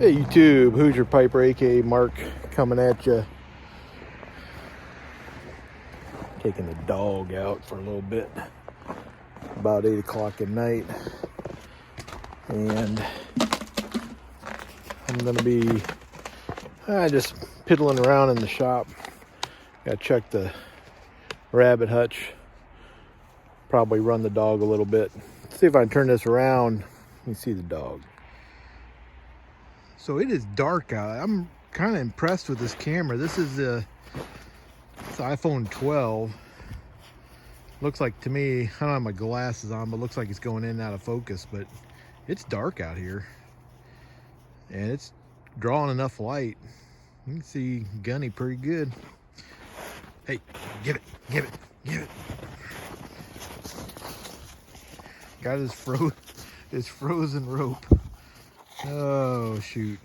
Hey YouTube, Hoosier Piper, aka Mark, coming at you. Taking the dog out for a little bit. About 8 o'clock at night. And I'm going to be just piddling around in the shop. Got to check the rabbit hutch. Probably run the dog a little bit. See if I can turn this around. You can see the dog. So it is dark out. I'm kind of impressed with this camera. This is it's iPhone 12. Looks like to me, I don't have my glasses on, but looks like it's going in and out of focus, but it's dark out here. And it's drawing enough light. You can see Gunny pretty good. Hey, get it, get it, get it. Got his frozen rope. Oh, shoot.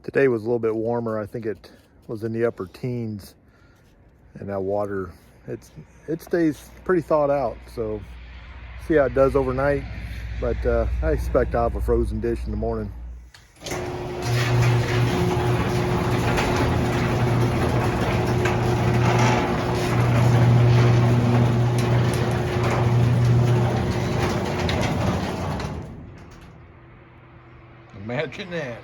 Today was a little bit warmer. I think it was in the upper teens. And that water, it stays pretty thawed out. So, see how it does overnight. But I expect I'll have a frozen dish in the morning. Imagine that.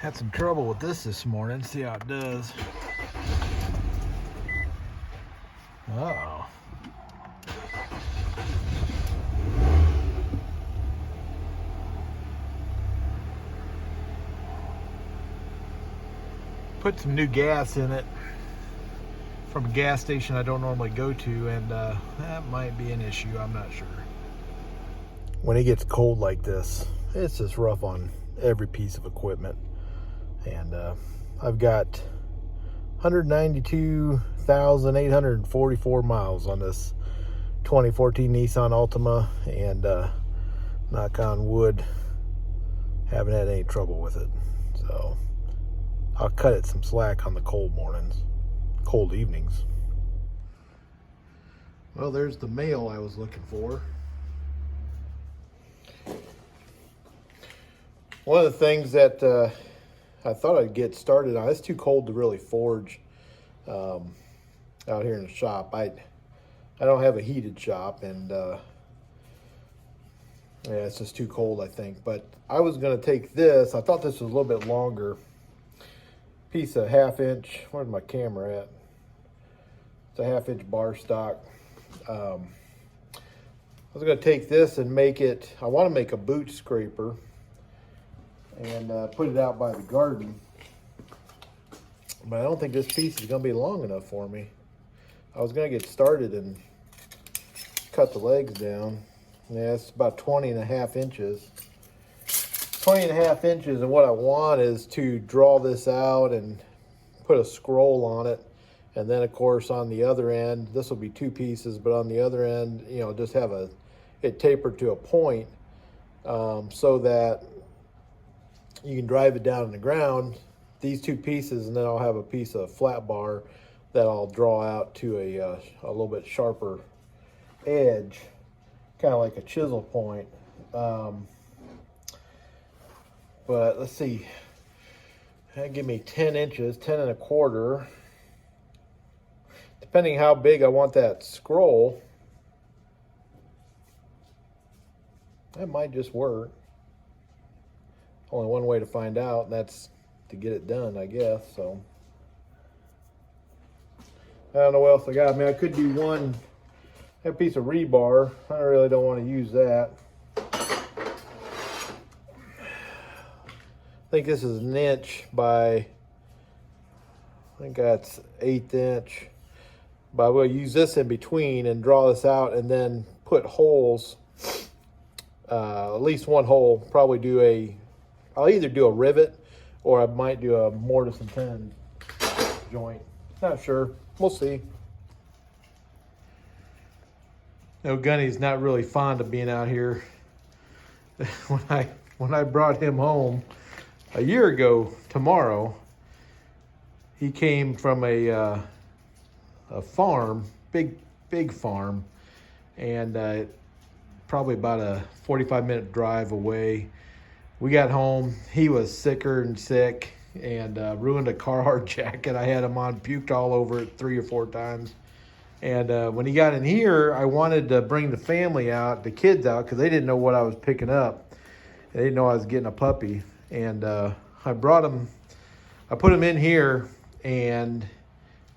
Had some trouble with this morning. See how it does. Uh-oh. Put some new gas in it from a gas station I don't normally go to, and that might be an issue. I'm not sure. When it gets cold like this, it's just rough on every piece of equipment. And I've got 192,844 miles on this 2014 Nissan Altima, and knock on wood, haven't had any trouble with it. So I'll cut it some slack on the cold mornings, cold evenings. Well, there's the mail I was looking for. One of the things that I thought I'd get started on, it's too cold to really forge out here in the shop. I don't have a heated shop, and yeah, it's just too cold, I think. But I was going to take this. I thought this was a little bit longer. Piece of 1/2 inch. Where's my camera at? It's a 1/2 inch bar stock. I was going to take this and make it, I want to make a boot scraper and put it out by the garden. But I don't think this piece is going to be long enough for me. I was going to get started and cut the legs down. Yeah, it's about 20.5 inches. 20.5 inches, and what I want is to draw this out and put a scroll on it. And then, of course, on the other end, this will be 2 pieces, but on the other end, you know, just have it tapered to a point so that you can drive it down in the ground, these 2 pieces, and then I'll have a piece of flat bar that I'll draw out to a little bit sharper edge, kind of like a chisel point. But let's see, that give me 10 inches, 10 1/4. Depending how big I want that scroll, that might just work. Only one way to find out, and that's to get it done, I guess. So I don't know what else I got. I mean, I could do that piece of rebar. I really don't want to use that. I think this is 1 inch by, I think that's 1/8 inch. But I will use this in between and draw this out, and then put holes, at least 1 hole. Probably I'll either do a rivet or I might do a mortise and tenon joint. Not sure. We'll see. You know, Gunny's not really fond of being out here. When I brought him home a year ago tomorrow, he came from a farm, big farm, and probably about a 45-minute drive away. We got home. He was sicker and sick, and ruined a Carhartt jacket I had him on, puked all over it 3 or 4 times. And when he got in here, I wanted to bring the family out, the kids out, because they didn't know what I was picking up. They didn't know I was getting a puppy. And I brought him, I put him in here, and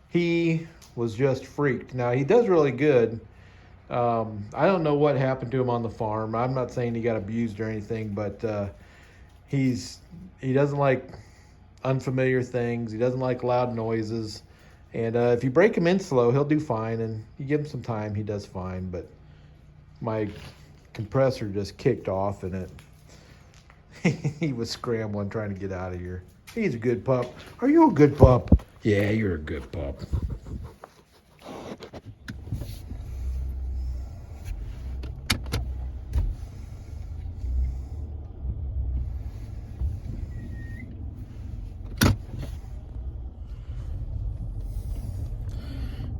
he was just freaked. Now, he does really good. I don't know what happened to him on the farm. I'm not saying he got abused or anything, but he doesn't like unfamiliar things. He doesn't like loud noises. And if you break him in slow, he'll do fine. And you give him some time, he does fine. But my compressor just kicked off, and he was scrambling, trying to get out of here. He's a good pup. Are you a good pup? Yeah, you're a good pup.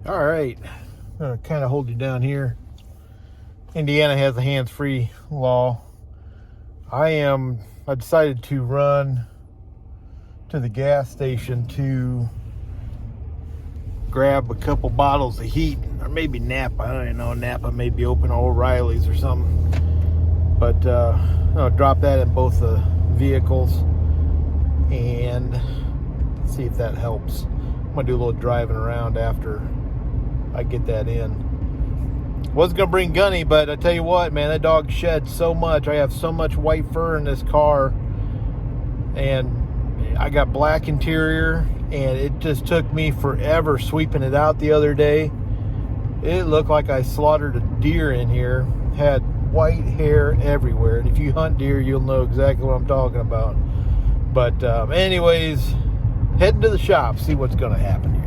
All right, I'm gonna kind of hold you down here. Indiana has a hands-free law. I decided to run to the gas station to grab a couple bottles of heat, or maybe Napa. I don't know, Napa may be open, or O'Reilly's or something. But I'll drop that in both the vehicles and see if that helps. I'm gonna do a little driving around after I get that in. Wasn't gonna bring Gunny, but I tell you what, man, that dog sheds so much. I have so much white fur in this car, and I got black interior, and it just took me forever sweeping it out the other day. It looked like I slaughtered a deer in here. Had white hair everywhere, and if you hunt deer, you'll know exactly what I'm talking about. But anyways, heading to the shop, see what's gonna happen here.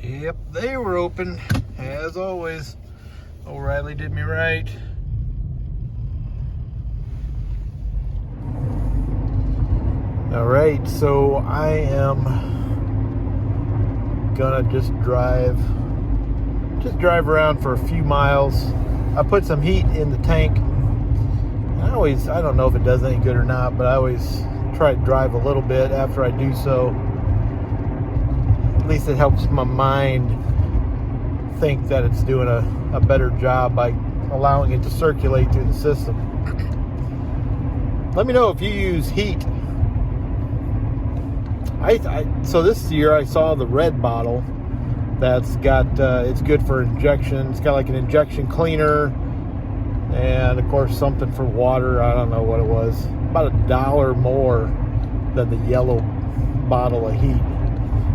Yep, they were open, as always. O'Reilly did me right. All right, so I am gonna just drive around for a few miles. I put some heat in the tank. I don't know if it does any good or not, but I always try to drive a little bit after I do so. At least it helps my mind think that it's doing a better job by allowing it to circulate through the system. Let me know if you use heat. So this year I saw the red bottle that's got, it's good for injection. It's got like an injection cleaner and of course something for water. I don't know what it was. About $1 more than the yellow bottle of heat.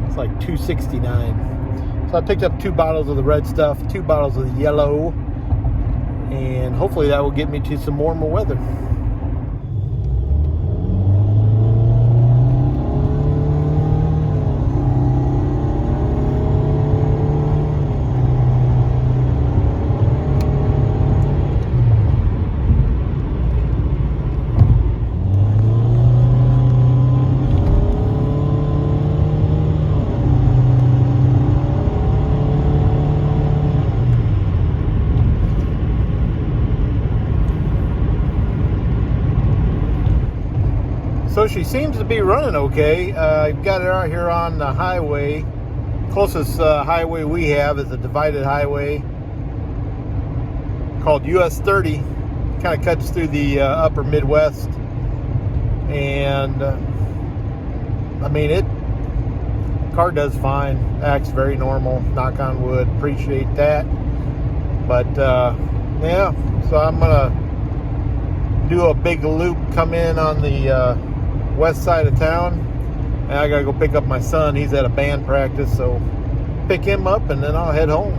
It's like $2.69. So I picked up 2 bottles of the red stuff, 2 bottles of the yellow, and hopefully that will get me to some warmer weather. So she seems to be running okay. I've got her out here on the highway. Closest highway we have is a divided highway called US 30. Kind of cuts through the upper Midwest. And I mean, car does fine. Acts very normal. Knock on wood. Appreciate that. But yeah, so I'm gonna do a big loop, come in on the west side of town, and I gotta go pick up my son. He's at a band practice, so pick him up and then I'll head home.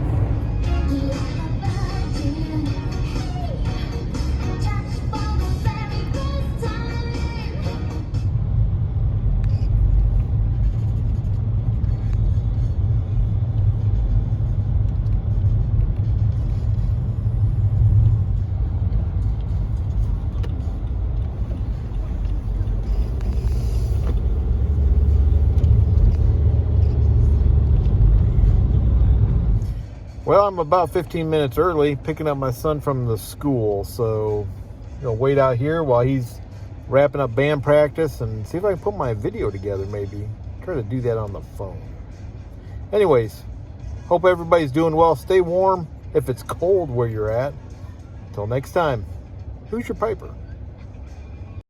Well, I'm about 15 minutes early picking up my son from the school, so wait out here while he's wrapping up band practice and see if I can put my video together maybe. Try to do that on the phone. Anyways, hope everybody's doing well. Stay warm if it's cold where you're at. Till next time, who's your piper?